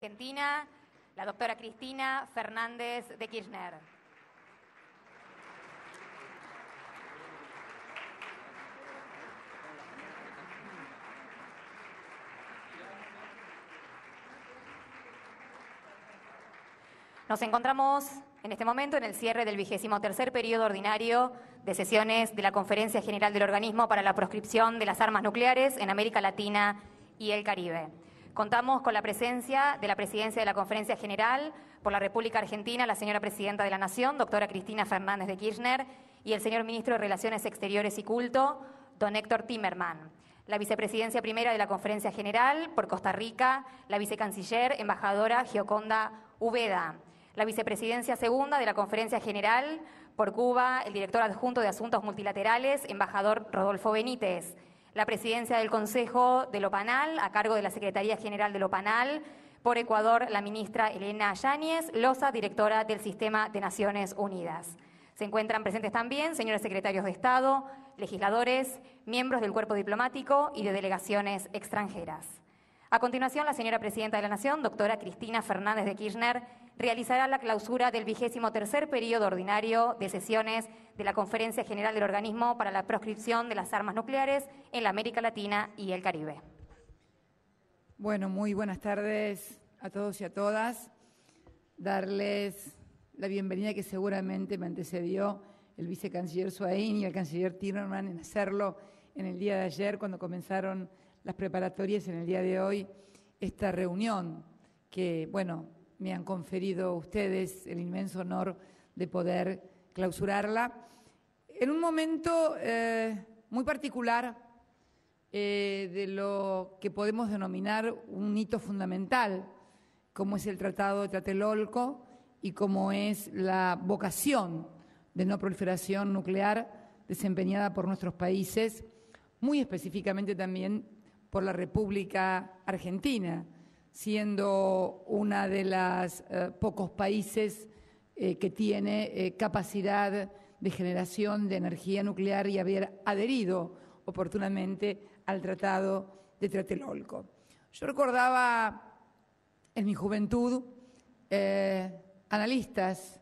Argentina, la doctora Cristina Fernández de Kirchner. Nos encontramos en este momento en el cierre del 23º periodo ordinario de sesiones de la Conferencia General del Organismo para la Proscripción de las Armas Nucleares en América Latina y el Caribe. Contamos con la presencia de la Presidencia de la Conferencia General por la República Argentina, la señora Presidenta de la Nación, doctora Cristina Fernández de Kirchner, y el señor Ministro de Relaciones Exteriores y Culto, don Héctor Timerman. La Vicepresidencia Primera de la Conferencia General por Costa Rica, la Vicecanciller, embajadora Gioconda Ubeda. La Vicepresidencia Segunda de la Conferencia General por Cuba, el Director Adjunto de Asuntos Multilaterales, embajador Rodolfo Benítez. La Presidencia del Consejo de Lopanal, a cargo de la Secretaría General de Lopanal, por Ecuador, la ministra Elena Yáñez Loza, directora del Sistema de Naciones Unidas. Se encuentran presentes también señores secretarios de Estado, legisladores, miembros del cuerpo diplomático y de delegaciones extranjeras. A continuación, la señora Presidenta de la Nación, doctora Cristina Fernández de Kirchner, realizará la clausura del 23º periodo ordinario de sesiones de la Conferencia General del Organismo para la Proscripción de las Armas Nucleares en la América Latina y el Caribe. Bueno, muy buenas tardes a todos y a todas. Darles la bienvenida que seguramente me antecedió el vicecanciller Swain y el canciller Timerman en hacerlo en el día de ayer cuando comenzaron las preparatorias en el día de hoy, esta reunión que, bueno, me han conferido ustedes el inmenso honor de poder clausurarla en un momento muy particular de lo que podemos denominar un hito fundamental, como es el Tratado de Tlatelolco y como es la vocación de no proliferación nuclear desempeñada por nuestros países, muy específicamente también por la República Argentina, siendo una de las pocos países que tiene capacidad de generación de energía nuclear y haber adherido oportunamente al Tratado de Tlatelolco. Yo recordaba en mi juventud analistas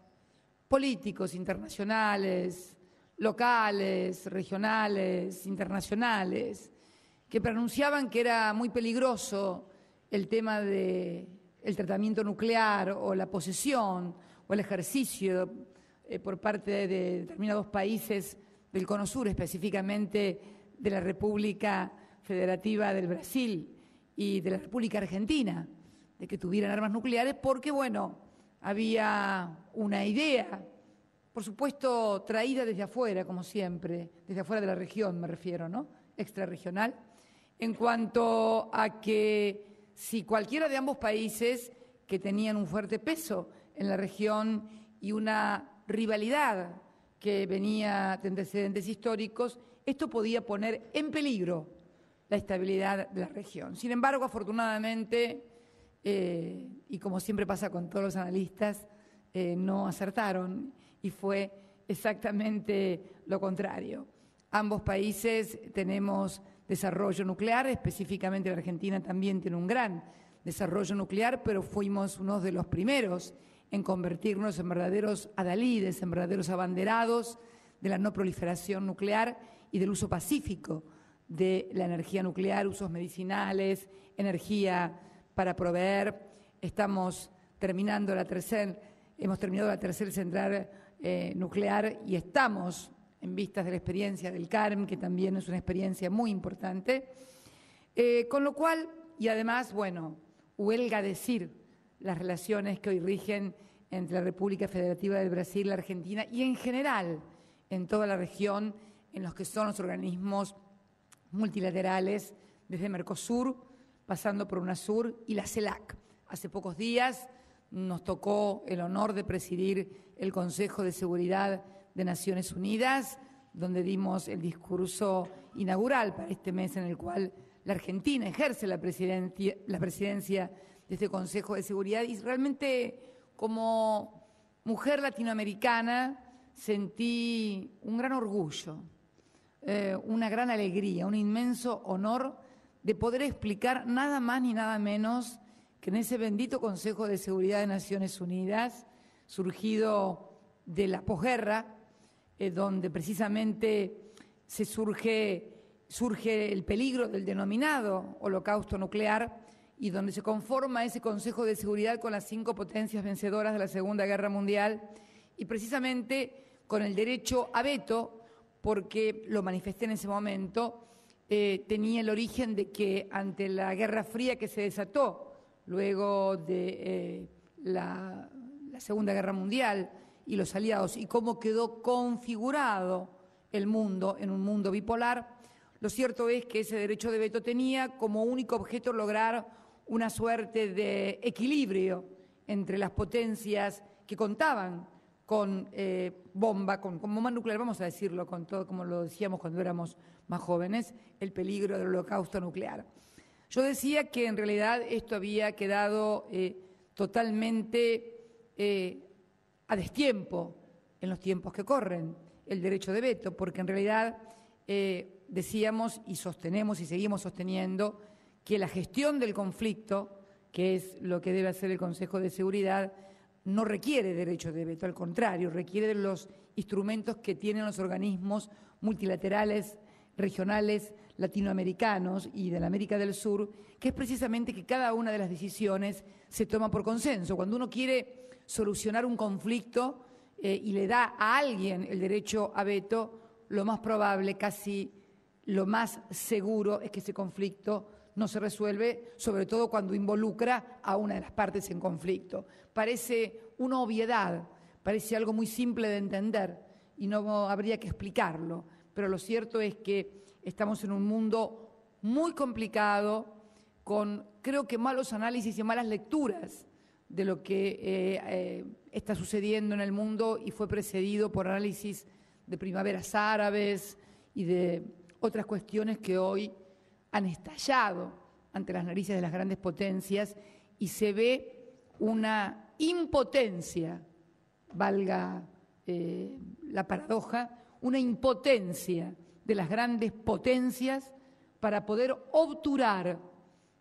políticos internacionales, locales, regionales, internacionales, que pronunciaban que era muy peligroso el tema del tratamiento nuclear o la posesión o el ejercicio por parte de determinados países del Cono Sur, específicamente de la República Federativa del Brasil y de la República Argentina, de que tuvieran armas nucleares porque, bueno, había una idea, por supuesto, traída desde afuera, como siempre, desde afuera de la región me refiero, ¿no? Extrarregional, en cuanto a que si cualquiera de ambos países que tenían un fuerte peso en la región y una rivalidad que venía de antecedentes históricos, esto podía poner en peligro la estabilidad de la región. Sin embargo, afortunadamente, y como siempre pasa con todos los analistas, no acertaron y fue exactamente lo contrario. Ambos países tenemos desarrollo nuclear, específicamente la Argentina también tiene un gran desarrollo nuclear, pero fuimos uno de los primeros en convertirnos en verdaderos adalides, en verdaderos abanderados de la no proliferación nuclear y del uso pacífico de la energía nuclear, usos medicinales, energía para proveer. Hemos terminado la tercera central nuclear y estamos en vistas de la experiencia del CARM, que también es una experiencia muy importante, con lo cual, y además, bueno, huelga decir las relaciones que hoy rigen entre la República Federativa del Brasil, la Argentina y en general en toda la región, en los que son los organismos multilaterales, desde Mercosur, pasando por UNASUR y la CELAC. Hace pocos días nos tocó el honor de presidir el Consejo de Seguridad de Naciones Unidas, donde dimos el discurso inaugural para este mes en el cual la Argentina ejerce la presidencia de este Consejo de Seguridad y realmente como mujer latinoamericana sentí un gran orgullo, una gran alegría, un inmenso honor de poder explicar nada más ni nada menos que en ese bendito Consejo de Seguridad de Naciones Unidas, surgido de la posguerra, donde precisamente surge el peligro del denominado holocausto nuclear y donde se conforma ese Consejo de Seguridad con las 5 potencias vencedoras de la Segunda Guerra Mundial y precisamente con el derecho a veto, porque lo manifesté en ese momento, tenía el origen de que ante la Guerra Fría que se desató luego de la Segunda Guerra Mundial y los aliados y cómo quedó configurado el mundo en un mundo bipolar, lo cierto es que ese derecho de veto tenía como único objeto lograr una suerte de equilibrio entre las potencias que contaban con con bomba nuclear, vamos a decirlo con todo como lo decíamos cuando éramos más jóvenes, el peligro del holocausto nuclear. Yo decía que en realidad esto había quedado totalmente a destiempo en los tiempos que corren, el derecho de veto, porque en realidad decíamos y sostenemos y seguimos sosteniendo que la gestión del conflicto, que es lo que debe hacer el Consejo de Seguridad, no requiere derecho de veto, al contrario, requiere de los instrumentos que tienen los organismos multilaterales, regionales, latinoamericanos y de la América del Sur, que es precisamente que cada una de las decisiones se toma por consenso. Cuando uno quiere solucionar un conflicto y le da a alguien el derecho a veto, lo más probable, casi lo más seguro, es que ese conflicto no se resuelve, sobre todo cuando involucra a una de las partes en conflicto. Parece una obviedad, parece algo muy simple de entender y no habría que explicarlo, pero lo cierto es que estamos en un mundo muy complicado, con creo que malos análisis y malas lecturas de lo que está sucediendo en el mundo y fue precedido por análisis de primaveras árabes y de otras cuestiones que hoy han estallado ante las narices de las grandes potencias y se ve una impotencia, valga la paradoja, una impotencia de las grandes potencias para poder obturar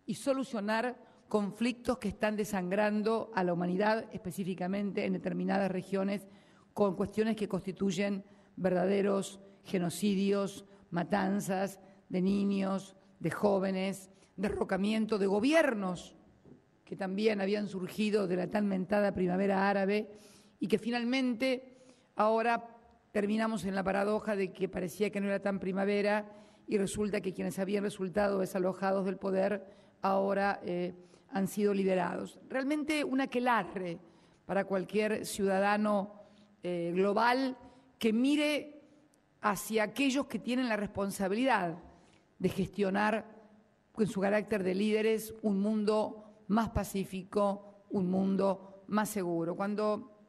y solucionar conflictos que están desangrando a la humanidad, específicamente en determinadas regiones, con cuestiones que constituyen verdaderos genocidios, matanzas de niños, de jóvenes, derrocamiento de gobiernos que también habían surgido de la tan mentada primavera árabe y que finalmente ahora terminamos en la paradoja de que parecía que no era tan primavera y resulta que quienes habían resultado desalojados del poder ahora han sido liberados. Realmente un aquelarre para cualquier ciudadano global que mire hacia aquellos que tienen la responsabilidad de gestionar en su carácter de líderes un mundo más pacífico, un mundo más seguro. Cuando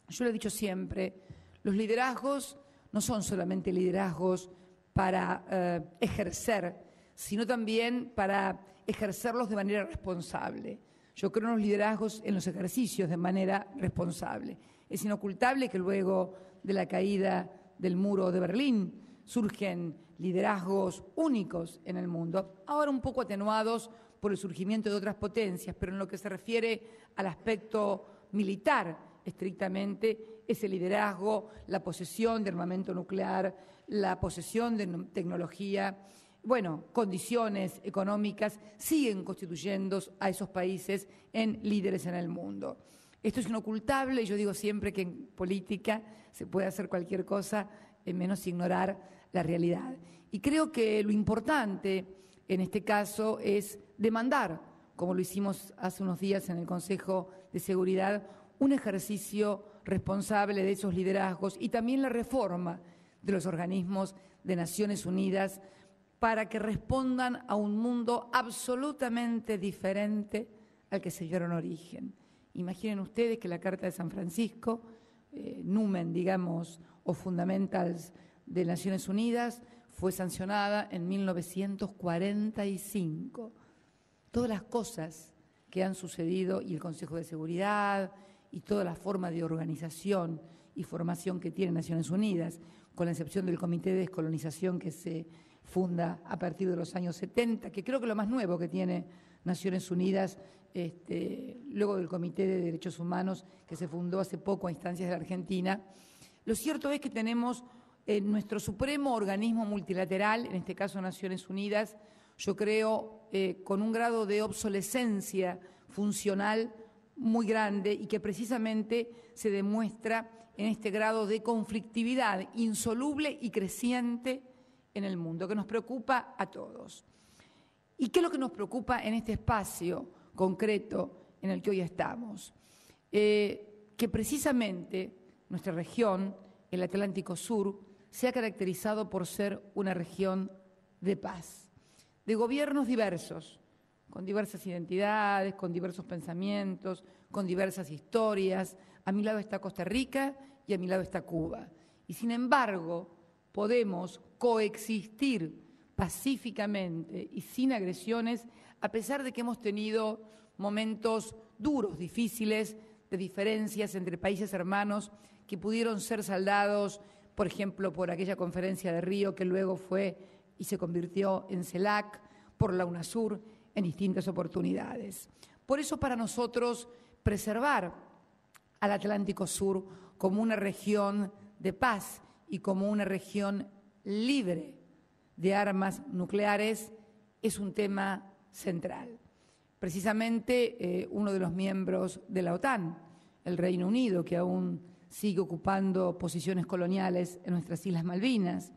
yo lo he dicho siempre, los liderazgos no son solamente liderazgos para ejercer, sino también para ejercerlos de manera responsable. Yo creo en los liderazgos, en los ejercicios de manera responsable. Es inocultable que luego de la caída del muro de Berlín surgen liderazgos únicos en el mundo, ahora un poco atenuados por el surgimiento de otras potencias, pero en lo que se refiere al aspecto militar, estrictamente, ese liderazgo, la posesión de armamento nuclear, la posesión de tecnología, condiciones económicas, siguen constituyendo a esos países en líderes en el mundo. Esto es inocultable, yo digo siempre que en política se puede hacer cualquier cosa, menos ignorar la realidad. Y creo que lo importante en este caso es demandar, como lo hicimos hace unos días en el Consejo de Seguridad, un ejercicio responsable de esos liderazgos y también la reforma de los organismos de Naciones Unidas para que respondan a un mundo absolutamente diferente al que se dieron origen. Imaginen ustedes que la Carta de San Francisco, numen, digamos, o fundamentals de Naciones Unidas, fue sancionada en 1945. Todas las cosas que han sucedido y el Consejo de Seguridad y toda la forma de organización y formación que tiene Naciones Unidas, con la excepción del Comité de Descolonización que se funda a partir de los años 70, que creo que lo más nuevo que tiene Naciones Unidas, luego del Comité de Derechos Humanos que se fundó hace poco a instancias de la Argentina. Lo cierto es que tenemos nuestro supremo organismo multilateral, en este caso Naciones Unidas, yo creo, con un grado de obsolescencia funcional muy grande y que precisamente se demuestra en este grado de conflictividad insoluble y creciente en el mundo, que nos preocupa a todos. ¿Y qué es lo que nos preocupa en este espacio concreto en el que hoy estamos? Que precisamente nuestra región, el Atlántico Sur, se ha caracterizado por ser una región de paz, de gobiernos diversos, con diversas identidades, con diversos pensamientos, con diversas historias. A mi lado está Costa Rica y a mi lado está Cuba. Y sin embargo, podemos coexistir pacíficamente y sin agresiones, a pesar de que hemos tenido momentos duros, difíciles, de diferencias entre países hermanos que pudieron ser saldados, por ejemplo, por aquella conferencia de Río que luego fue y se convirtió en CELAC, por la UNASUR, en distintas oportunidades. Por eso para nosotros preservar al Atlántico Sur como una región de paz y como una región libre de armas nucleares es un tema central. Precisamente uno de los miembros de la OTAN, el Reino Unido, que aún sigue ocupando posiciones coloniales en nuestras Islas Malvinas,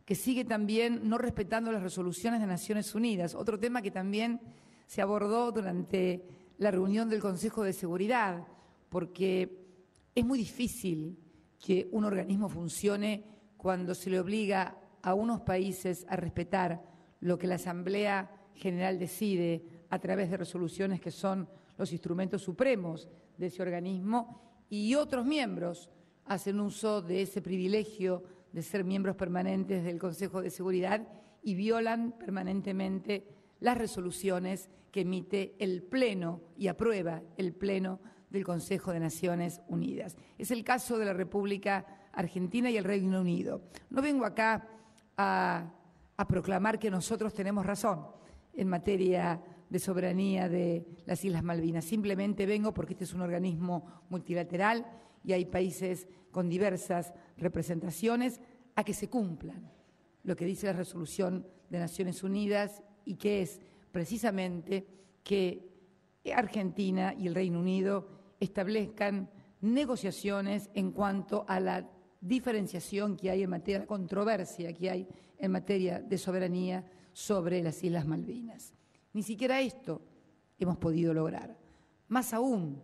que sigue también no respetando las resoluciones de Naciones Unidas, otro tema que también se abordó durante la reunión del Consejo de Seguridad, porque es muy difícil que un organismo funcione cuando se le obliga a unos países a respetar lo que la Asamblea General decide a través de resoluciones que son los instrumentos supremos de ese organismo, y otros miembros hacen uso de ese privilegio de ser miembros permanentes del Consejo de Seguridad y violan permanentemente las resoluciones que emite el Pleno y aprueba el Pleno del Consejo de Naciones Unidas. Es el caso de la República Argentina y el Reino Unido. No vengo acá a proclamar que nosotros tenemos razón en materia de soberanía de las Islas Malvinas. Simplemente vengo porque este es un organismo multilateral y hay países con diversas representaciones a que se cumplan lo que dice la resolución de Naciones Unidas y que es precisamente que Argentina y el Reino Unido establezcan negociaciones en cuanto a la diferenciación que hay en materia de controversia que hay en materia de soberanía sobre las Islas Malvinas. Ni siquiera esto hemos podido lograr. Más aún,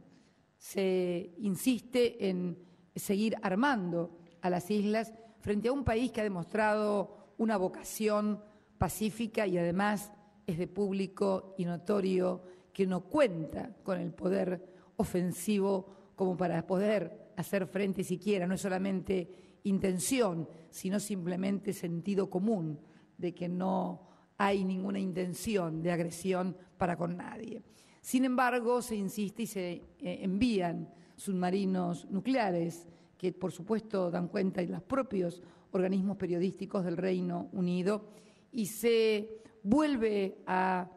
se insiste en seguir armando a las islas frente a un país que ha demostrado una vocación pacífica y además es de público y notorio que no cuenta con el poder ofensivo como para poder hacer frente siquiera, no es solamente intención, sino simplemente sentido común de que no hay ninguna intención de agresión para con nadie. Sin embargo, se insiste y se envían submarinos nucleares que, por supuesto, dan cuenta de los propios organismos periodísticos del Reino Unido y se vuelve a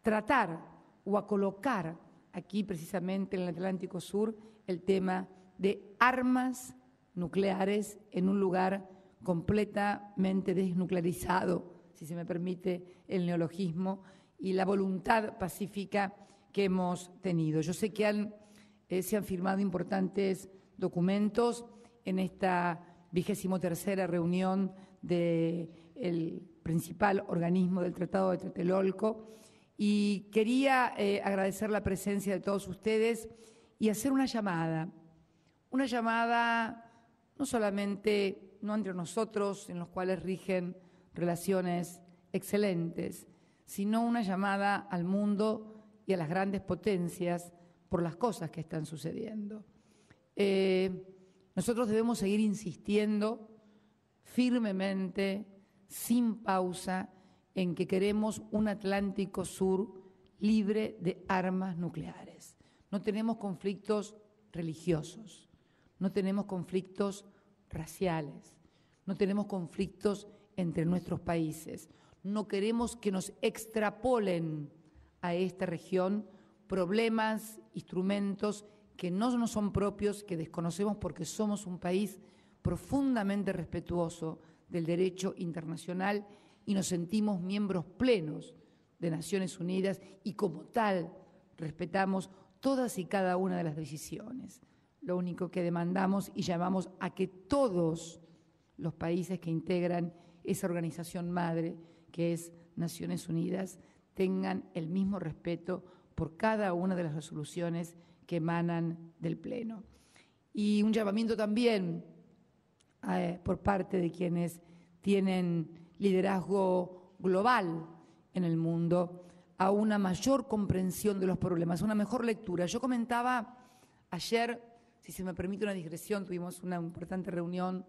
tratar o a colocar aquí precisamente en el Atlántico Sur el tema de armas nucleares en un lugar completamente desnuclearizado, si se me permite el neologismo, y la voluntad pacífica que hemos tenido. Yo sé que se han firmado importantes documentos en esta 23ª reunión del principal organismo del Tratado de Tlatelolco y quería agradecer la presencia de todos ustedes y hacer una llamada no solamente, no entre nosotros, en los cuales rigen relaciones excelentes, sino una llamada al mundo y a las grandes potencias por las cosas que están sucediendo. Nosotros debemos seguir insistiendo firmemente, sin pausa, en que queremos un Atlántico Sur libre de armas nucleares. No tenemos conflictos religiosos, no tenemos conflictos raciales, no tenemos conflictos entre nuestros países. No queremos que nos extrapolen a esta región problemas, instrumentos que no nos son propios, que desconocemos porque somos un país profundamente respetuoso del derecho internacional y nos sentimos miembros plenos de Naciones Unidas y como tal respetamos todas y cada una de las decisiones. Lo único que demandamos y llamamos a que todos los países que integran esa organización madre, que es Naciones Unidas, tengan el mismo respeto por cada una de las resoluciones que emanan del Pleno. Y un llamamiento también por parte de quienes tienen liderazgo global en el mundo a una mayor comprensión de los problemas, una mejor lectura. Yo comentaba ayer, si se me permite una digresión, tuvimos una importante reunión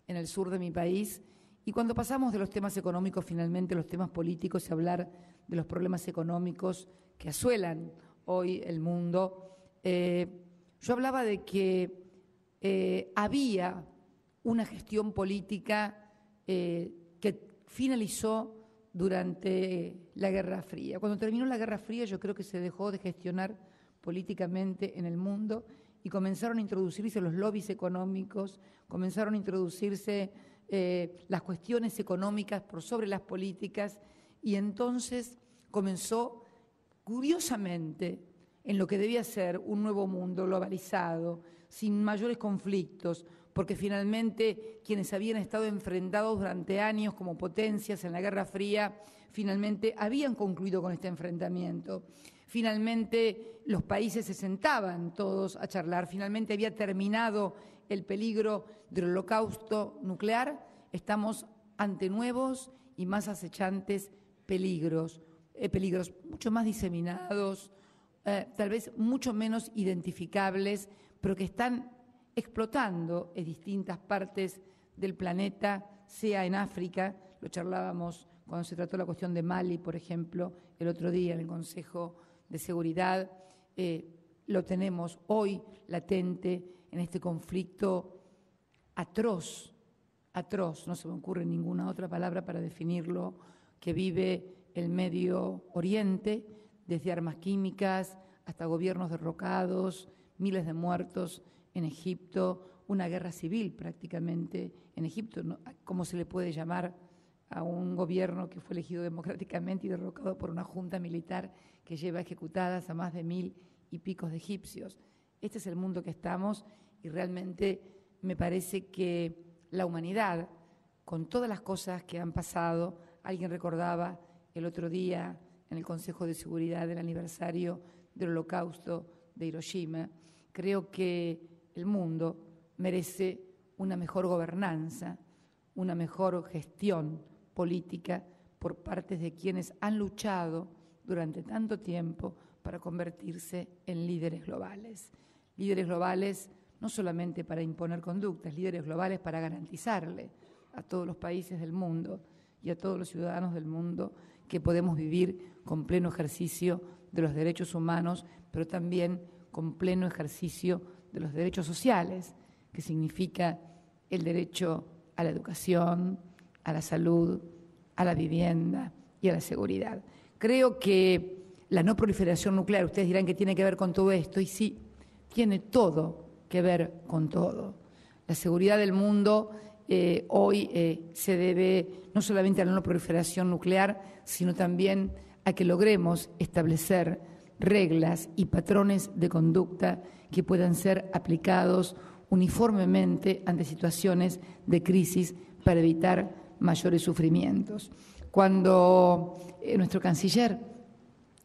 en el sur de mi país y cuando pasamos de los temas económicos finalmente a los temas políticos y hablar de los problemas económicos que asuelan hoy el mundo, yo hablaba de que había una gestión política que finalizó durante la Guerra Fría. Cuando terminó la Guerra Fría yo creo que se dejó de gestionar políticamente en el mundo y comenzaron a introducirse los lobbies económicos, comenzaron a introducirse las cuestiones económicas por sobre las políticas y entonces comenzó curiosamente en lo que debía ser un nuevo mundo globalizado, sin mayores conflictos, porque finalmente quienes habían estado enfrentados durante años como potencias en la Guerra Fría, finalmente habían concluido con este enfrentamiento. Finalmente los países se sentaban todos a charlar, finalmente había terminado el peligro del holocausto nuclear, estamos ante nuevos y más acechantes peligros mucho más diseminados, tal vez mucho menos identificables, pero que están explotando en distintas partes del planeta, sea en África, lo charlábamos cuando se trató la cuestión de Mali, por ejemplo, el otro día en el Consejo de Seguridad, lo tenemos hoy latente en este conflicto atroz, no se me ocurre ninguna otra palabra para definirlo, que vive el Medio Oriente, desde armas químicas hasta gobiernos derrocados, miles de muertos en Egipto, una guerra civil prácticamente en Egipto. ¿Cómo se le puede llamar a un gobierno que fue elegido democráticamente y derrocado por una junta militar que lleva ejecutadas a más de 1000 y pico de egipcios? Este es el mundo que estamos y realmente me parece que la humanidad, con todas las cosas que han pasado, alguien recordaba el otro día en el Consejo de Seguridad del aniversario del Holocausto de Hiroshima, creo que el mundo merece una mejor gobernanza, una mejor gestión política por parte de quienes han luchado durante tanto tiempo para convertirse en líderes globales. Líderes globales no solamente para imponer conductas, líderes globales para garantizarle a todos los países del mundo y a todos los ciudadanos del mundo que podemos vivir con pleno ejercicio de los derechos humanos, pero también con pleno ejercicio de los derechos sociales, que significa el derecho a la educación, a la salud, a la vivienda y a la seguridad. Creo que la no proliferación nuclear, ustedes dirán que tiene que ver con todo esto, y sí, tiene todo que ver con todo. La seguridad del mundo hoy se debe no solamente a la no proliferación nuclear, sino también a que logremos establecer reglas y patrones de conducta que puedan ser aplicados uniformemente ante situaciones de crisis para evitar mayores sufrimientos. Cuando nuestro canciller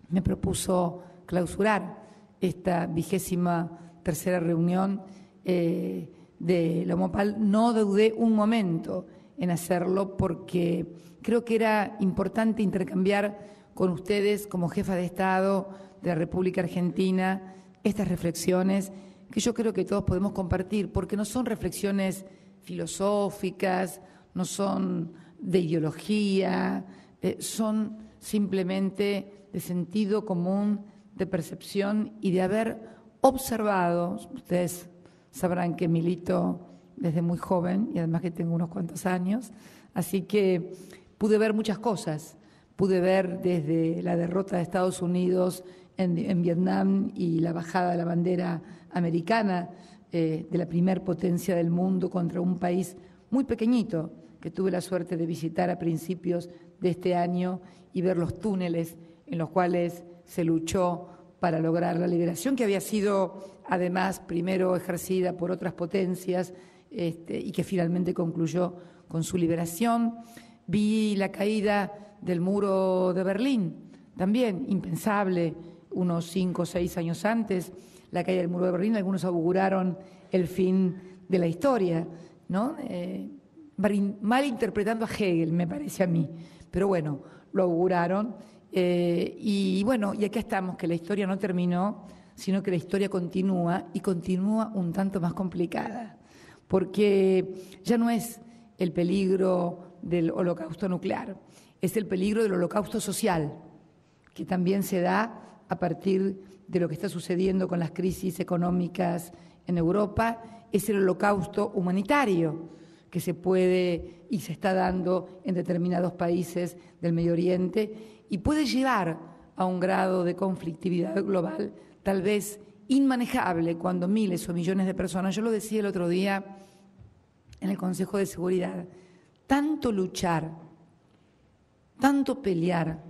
me propuso clausurar esta 23ª reunión de la OMOPAL, no dudé un momento en hacerlo porque creo que era importante intercambiar con ustedes como jefa de Estado de la República Argentina estas reflexiones que yo creo que todos podemos compartir, porque no son reflexiones filosóficas, no son de ideología, son simplemente de sentido común, de percepción y de haber observado. Ustedes sabrán que milito desde muy joven y además que tengo unos cuantos años, así que pude ver muchas cosas, pude ver desde la derrota de Estados Unidos en Vietnam y la bajada de la bandera americana de la primer potencia del mundo contra un país muy pequeñito que tuve la suerte de visitar a principios de este año y ver los túneles en los cuales se luchó para lograr la liberación, que había sido además primero ejercida por otras potencias y que finalmente concluyó con su liberación. Vi la caída del muro de Berlín, también impensable, unos 5 o 6 años antes, la caída del muro de Berlín. Algunos auguraron el fin de la historia, ¿no? Mal interpretando a Hegel, me parece a mí, pero bueno, lo auguraron. Y bueno, y aquí estamos, que la historia no terminó, sino que la historia continúa y continúa un tanto más complicada, porque ya no es el peligro del holocausto nuclear, es el peligro del holocausto social, que también se da a partir de lo que está sucediendo con las crisis económicas en Europa, es el holocausto humanitario que se puede y se está dando en determinados países del Medio Oriente y puede llevar a un grado de conflictividad global tal vez inmanejable cuando miles o millones de personas, yo lo decía el otro día en el Consejo de Seguridad, tanto luchar, tanto pelear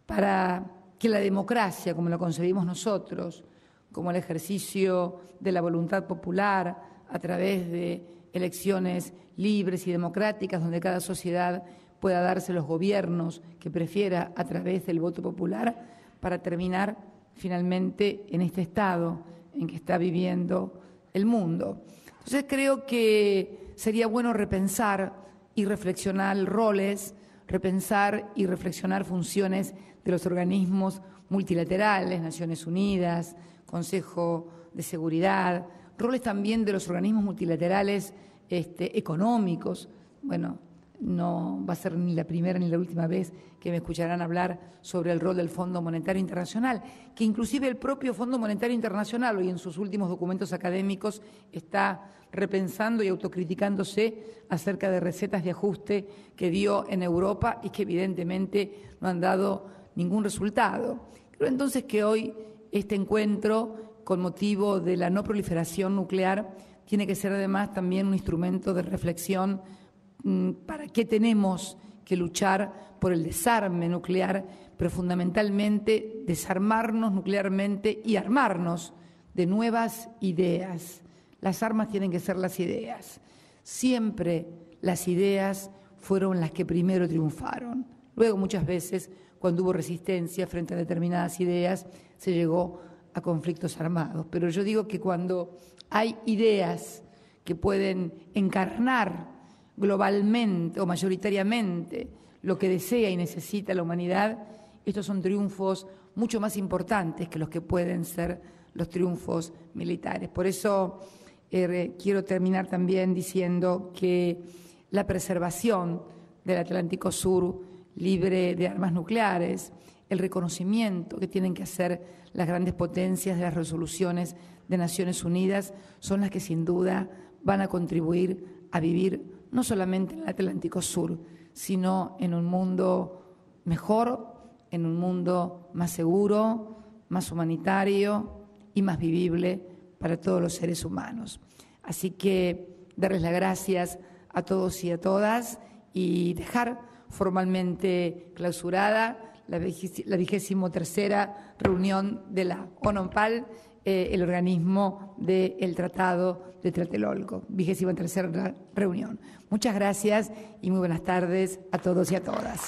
para que la democracia, como la concebimos nosotros, como el ejercicio de la voluntad popular a través de elecciones libres y democráticas, donde cada sociedad pueda darse los gobiernos que prefiera a través del voto popular, para terminar finalmente en este estado en que está viviendo el mundo. Entonces creo que sería bueno repensar y reflexionar roles, repensar y reflexionar funciones de los organismos multilaterales, Naciones Unidas, Consejo de Seguridad, roles también de los organismos multilaterales económicos. Bueno, no va a ser ni la primera ni la última vez que me escucharán hablar sobre el rol del Fondo Monetario Internacional, que inclusive el propio Fondo Monetario Internacional hoy en sus últimos documentos académicos está repensando y autocriticándose acerca de recetas de ajuste que dio en Europa y que evidentemente no han dado ningún resultado. Creo entonces que hoy este encuentro, con motivo de la no proliferación nuclear, tiene que ser además también un instrumento de reflexión para qué tenemos que luchar por el desarme nuclear, pero fundamentalmente desarmarnos nuclearmente y armarnos de nuevas ideas. Las armas tienen que ser las ideas. Siempre las ideas fueron las que primero triunfaron. Luego, muchas veces, cuando hubo resistencia frente a determinadas ideas, se llegó a conflictos armados. Pero yo digo que cuando hay ideas que pueden encarnar globalmente o mayoritariamente lo que desea y necesita la humanidad, estos son triunfos mucho más importantes que los que pueden ser los triunfos militares. Por eso quiero terminar también diciendo que la preservación del Atlántico Sur libre de armas nucleares, el reconocimiento que tienen que hacer las grandes potencias de las resoluciones de Naciones Unidas son las que sin duda van a contribuir a vivir no solamente en el Atlántico Sur, sino en un mundo mejor, en un mundo más seguro, más humanitario y más vivible para todos los seres humanos. Así que darles las gracias a todos y a todas y dejar formalmente clausurada la 23ª reunión de la ONOMPAL, el organismo del Tratado de Tlatelolco, 23ª reunión. Muchas gracias y muy buenas tardes a todos y a todas.